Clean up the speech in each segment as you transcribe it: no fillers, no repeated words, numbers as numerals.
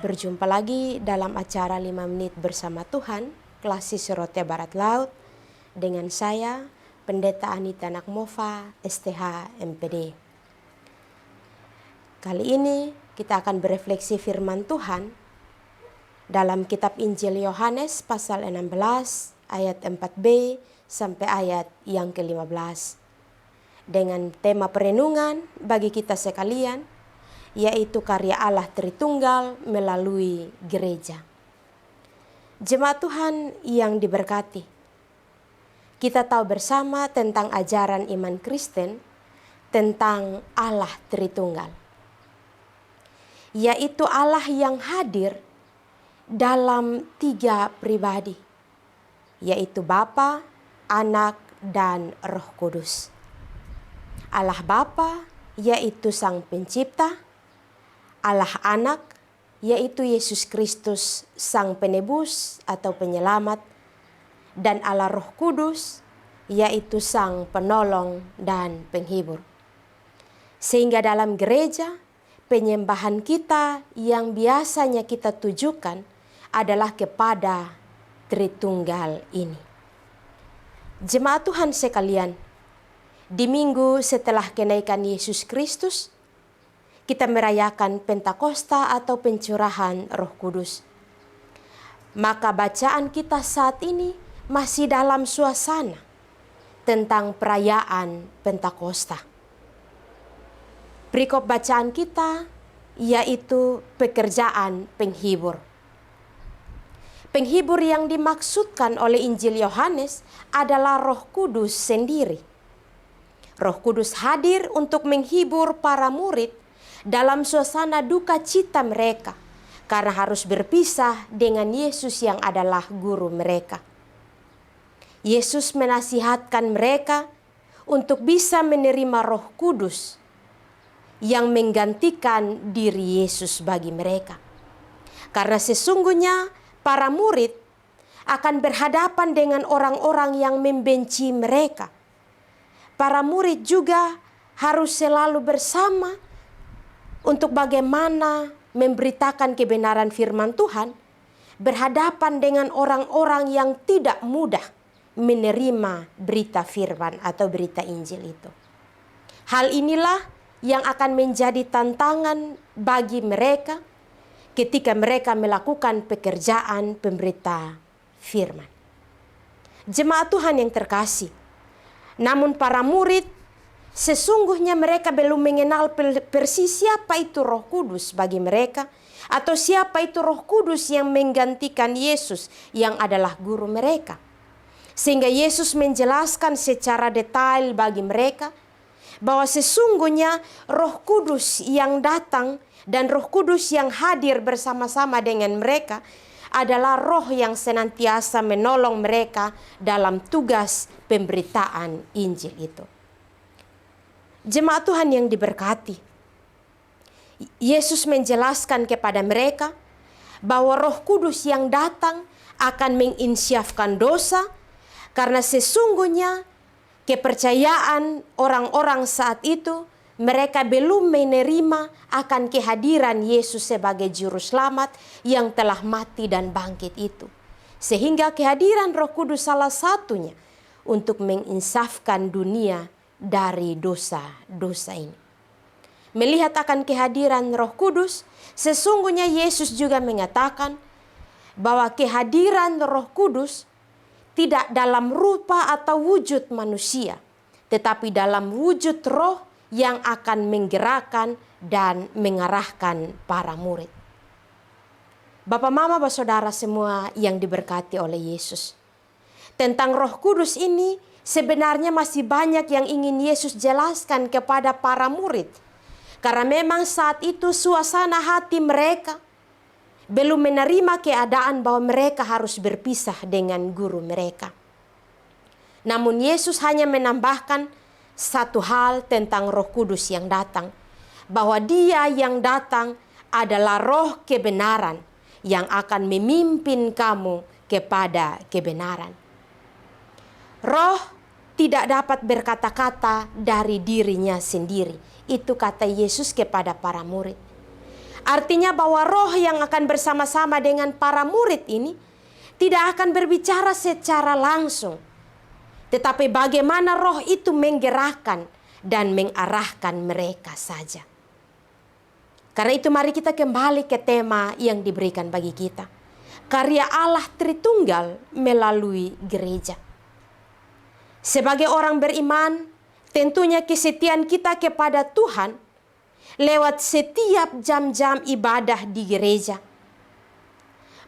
Berjumpa lagi dalam acara 5 menit bersama Tuhan, kelas Sisirote Barat Laut, dengan saya, Pendeta Anita Nakmova, STH MPD. Kali ini kita akan berefleksi firman Tuhan dalam kitab Injil Yohanes pasal 16 ayat 4b sampai ayat yang ke-15. Dengan tema perenungan bagi kita sekalian, yaitu karya Allah Tritunggal melalui gereja. Jemaat Tuhan yang diberkati, kita tahu bersama tentang ajaran iman Kristen tentang Allah Tritunggal, yaitu Allah yang hadir dalam 3 pribadi, yaitu Bapa, Anak, dan Roh Kudus. Allah Bapa yaitu Sang Pencipta, Allah Anak yaitu Yesus Kristus Sang Penebus atau Penyelamat, dan Allah Roh Kudus yaitu Sang Penolong dan Penghibur. Sehingga dalam gereja, penyembahan kita yang biasanya kita tujukan adalah kepada Tritunggal ini. Jemaat Tuhan sekalian, di minggu setelah kenaikan Yesus Kristus, kita merayakan Pentakosta atau pencurahan Roh Kudus. Maka bacaan kita saat ini masih dalam suasana tentang perayaan Pentakosta. Perikop bacaan kita yaitu pekerjaan penghibur. Penghibur yang dimaksudkan oleh Injil Yohanes adalah Roh Kudus sendiri. Roh Kudus hadir untuk menghibur para murid dalam suasana duka cita mereka karena harus berpisah dengan Yesus yang adalah guru mereka. Yesus menasihatkan mereka untuk bisa menerima Roh Kudus yang menggantikan diri Yesus bagi mereka. Karena sesungguhnya para murid akan berhadapan dengan orang-orang yang membenci mereka. Para murid juga harus selalu bersama untuk bagaimana memberitakan kebenaran firman Tuhan, berhadapan dengan orang-orang yang tidak mudah menerima berita firman atau berita Injil itu. Hal inilah yang akan menjadi tantangan bagi mereka ketika mereka melakukan pekerjaan pemberita firman. Jemaat Tuhan yang terkasih, namun para murid sesungguhnya mereka belum mengenal persis siapa itu Roh Kudus bagi mereka, atau siapa itu Roh Kudus yang menggantikan Yesus yang adalah guru mereka. Sehingga Yesus menjelaskan secara detail bagi mereka bahwa sesungguhnya Roh Kudus yang datang dan Roh Kudus yang hadir bersama-sama dengan mereka adalah Roh yang senantiasa menolong mereka dalam tugas pemberitaan Injil itu. Jemaat Tuhan yang diberkati, Yesus menjelaskan kepada mereka bahwa Roh Kudus yang datang akan menginsyafkan dosa, karena sesungguhnya kepercayaan orang-orang saat itu mereka belum menerima akan kehadiran Yesus sebagai juru selamat yang telah mati dan bangkit itu. Sehingga kehadiran Roh Kudus salah satunya untuk menginsafkan dunia dari dosa-dosa ini. Melihat akan kehadiran Roh Kudus, sesungguhnya Yesus juga mengatakan bahwa kehadiran Roh Kudus tidak dalam rupa atau wujud manusia, tetapi dalam wujud Roh yang akan menggerakkan dan mengarahkan para murid. Bapak, Mama, Saudara semua yang diberkati oleh Yesus, tentang Roh Kudus ini sebenarnya masih banyak yang ingin Yesus jelaskan kepada para murid. Karena memang saat itu suasana hati mereka belum menerima keadaan bahwa mereka harus berpisah dengan guru mereka. Namun Yesus hanya menambahkan satu hal tentang Roh Kudus yang datang, bahwa Dia yang datang adalah Roh kebenaran yang akan memimpin kamu kepada kebenaran. Roh tidak dapat berkata-kata dari dirinya sendiri. Itu kata Yesus kepada para murid. Artinya bahwa roh yang akan bersama-sama dengan para murid ini tidak akan berbicara secara langsung. Tetapi bagaimana roh itu menggerakkan dan mengarahkan mereka saja. Karena itu mari kita kembali ke tema yang diberikan bagi kita. Karya Allah Tritunggal melalui gereja. Sebagai orang beriman, tentunya kesetiaan kita kepada Tuhan lewat setiap jam-jam ibadah di gereja.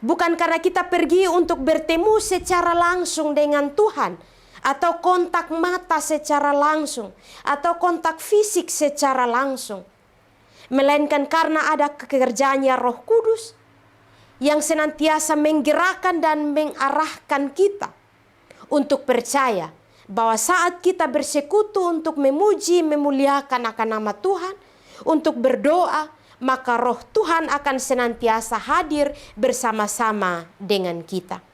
Bukan karena kita pergi untuk bertemu secara langsung dengan Tuhan, atau kontak mata secara langsung, atau kontak fisik secara langsung. Melainkan karena ada kerjanya Roh Kudus yang senantiasa menggerakkan dan mengarahkan kita untuk percaya bahwa saat kita bersekutu untuk memuji, memuliakan akan nama Tuhan, untuk berdoa, maka roh Tuhan akan senantiasa hadir bersama-sama dengan kita.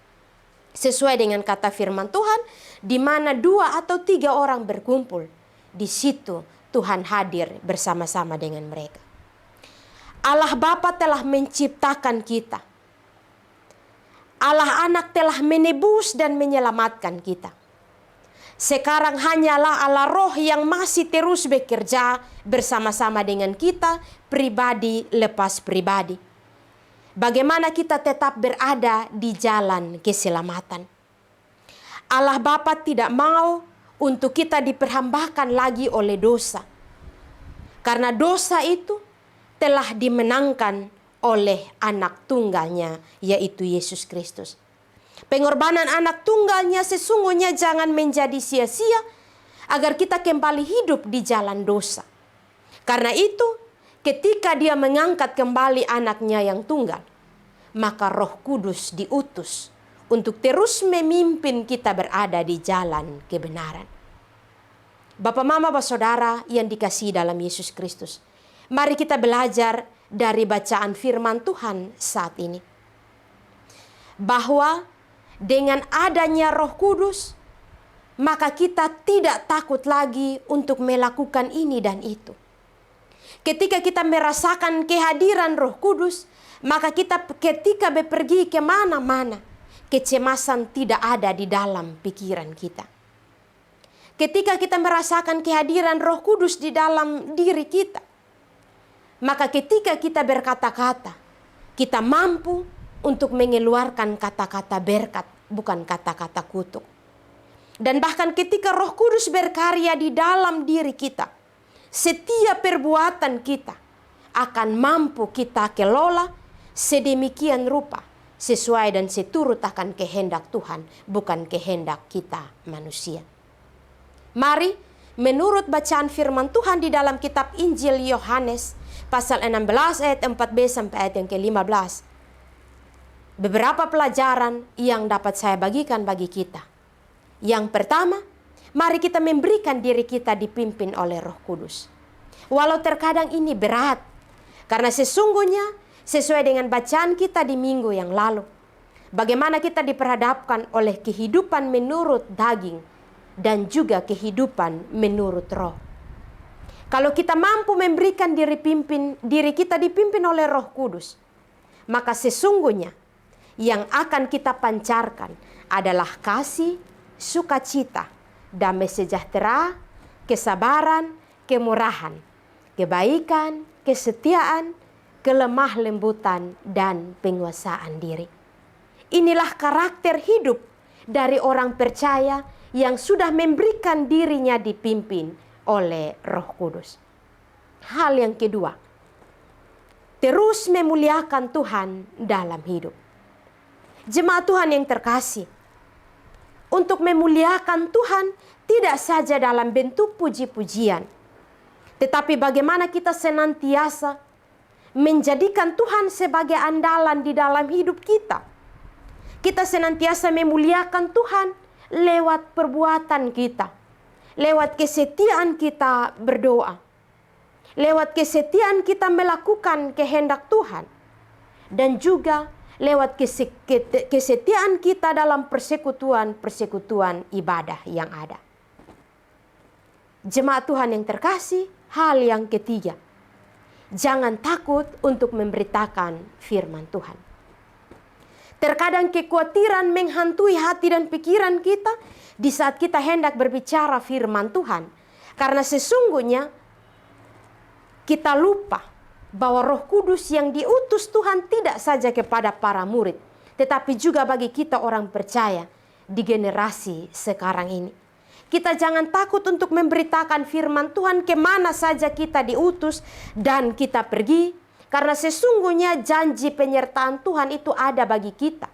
Sesuai dengan kata firman Tuhan, di mana 2 atau 3 orang berkumpul, di situ Tuhan hadir bersama-sama dengan mereka. Allah Bapa telah menciptakan kita. Allah Anak telah menebus dan menyelamatkan kita. Sekarang hanyalah Allah Roh yang masih terus bekerja bersama-sama dengan kita, pribadi lepas pribadi. Bagaimana kita tetap berada di jalan keselamatan. Allah Bapa tidak mau untuk kita diperhambakan lagi oleh dosa. Karena dosa itu telah dimenangkan oleh anak tunggalnya, yaitu Yesus Kristus. Pengorbanan anak tunggalnya sesungguhnya jangan menjadi sia-sia agar kita kembali hidup di jalan dosa. Karena itu, ketika dia mengangkat kembali anaknya yang tunggal, maka Roh Kudus diutus untuk terus memimpin kita berada di jalan kebenaran. Bapak, Mama, Bapak, Saudara yang dikasihi dalam Yesus Kristus, mari kita belajar dari bacaan firman Tuhan saat ini. Bahwa dengan adanya Roh Kudus, maka kita tidak takut lagi untuk melakukan ini dan itu. Ketika kita merasakan kehadiran Roh Kudus, maka kita ketika bepergi kemana-mana, kecemasan tidak ada di dalam pikiran kita. Ketika kita merasakan kehadiran Roh Kudus di dalam diri kita, maka ketika kita berkata-kata, kita mampu untuk mengeluarkan kata-kata berkat, bukan kata-kata kutuk. Dan bahkan ketika Roh Kudus berkarya di dalam diri kita, setiap perbuatan kita akan mampu kita kelola sedemikian rupa, sesuai dan seturut akan kehendak Tuhan, bukan kehendak kita manusia. Mari, menurut bacaan firman Tuhan di dalam kitab Injil Yohanes, pasal 16 ayat 4b sampai ayat yang ke-15. Beberapa pelajaran yang dapat saya bagikan bagi kita. Yang pertama, mari kita memberikan diri kita dipimpin oleh Roh Kudus. Walau terkadang ini berat, karena sesungguhnya sesuai dengan bacaan kita di minggu yang lalu, bagaimana kita diperhadapkan oleh kehidupan menurut daging dan juga kehidupan menurut roh. Kalau kita mampu memberikan diri kita dipimpin oleh Roh Kudus, maka sesungguhnya yang akan kita pancarkan adalah kasih, sukacita, damai sejahtera, kesabaran, kemurahan, kebaikan, kesetiaan, kelemah lembutan, dan penguasaan diri. Inilah karakter hidup dari orang percaya yang sudah memberikan dirinya dipimpin oleh Roh Kudus. Hal yang kedua, terus memuliakan Tuhan dalam hidup. Jemaat Tuhan yang terkasih, untuk memuliakan Tuhan tidak saja dalam bentuk puji-pujian, tetapi bagaimana kita senantiasa menjadikan Tuhan sebagai andalan di dalam hidup kita. Kita senantiasa memuliakan Tuhan lewat perbuatan kita, lewat kesetiaan kita berdoa, lewat kesetiaan kita melakukan kehendak Tuhan, dan juga lewat kesetiaan kita dalam persekutuan ibadah yang ada. Jemaat Tuhan yang terkasih, hal yang ketiga, Jangan takut untuk memberitakan firman Tuhan. Terkadang kekhawatiran menghantui hati dan pikiran kita di saat kita hendak berbicara firman Tuhan. Karena sesungguhnya kita lupa bahwa Roh Kudus yang diutus Tuhan tidak saja kepada para murid, tetapi juga bagi kita orang percaya di generasi sekarang ini. Kita jangan takut untuk memberitakan firman Tuhan kemana saja kita diutus dan kita pergi. Karena sesungguhnya janji penyertaan Tuhan itu ada bagi kita.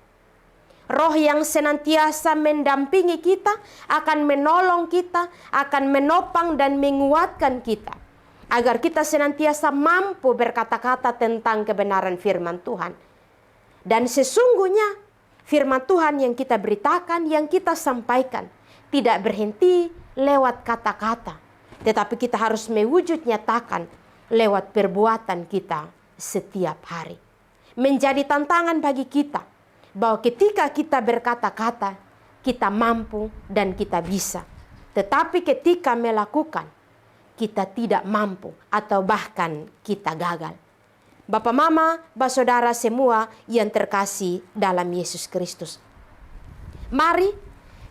Roh yang senantiasa mendampingi kita, akan menolong kita, akan menopang dan menguatkan kita. Agar kita senantiasa mampu berkata-kata tentang kebenaran firman Tuhan. Dan sesungguhnya firman Tuhan yang kita beritakan, yang kita sampaikan, tidak berhenti lewat kata-kata. Tetapi kita harus mewujud nyatakan lewat perbuatan kita setiap hari. Menjadi tantangan bagi kita bahwa ketika kita berkata-kata, kita mampu dan kita bisa. Tetapi ketika melakukan, kita tidak mampu atau bahkan kita gagal. Bapak, Mama, Saudara semua yang terkasih dalam Yesus Kristus. Mari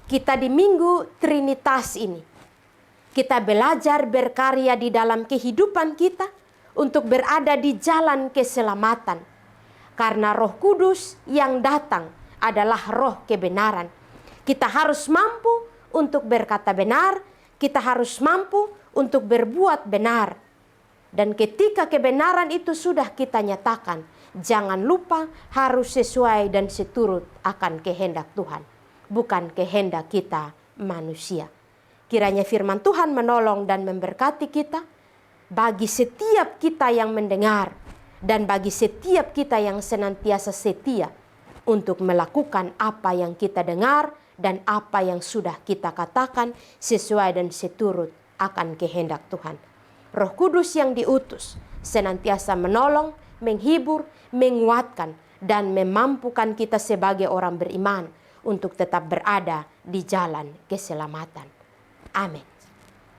kita di Minggu Trinitas ini, kita belajar berkarya di dalam kehidupan kita untuk berada di jalan keselamatan. Karena Roh Kudus yang datang adalah roh kebenaran. Kita harus mampu untuk berkata benar, kita harus mampu untuk berbuat benar. Dan ketika kebenaran itu sudah kita nyatakan, jangan lupa harus sesuai dan seturut akan kehendak Tuhan, bukan kehendak kita manusia. Kiranya firman Tuhan menolong dan memberkati kita, bagi setiap kita yang mendengar, dan bagi setiap kita yang senantiasa setia untuk melakukan apa yang kita dengar dan apa yang sudah kita katakan sesuai dan seturut akan kehendak Tuhan. Roh Kudus yang diutus senantiasa menolong, menghibur, menguatkan, dan memampukan kita sebagai orang beriman untuk tetap berada di jalan keselamatan. Amin.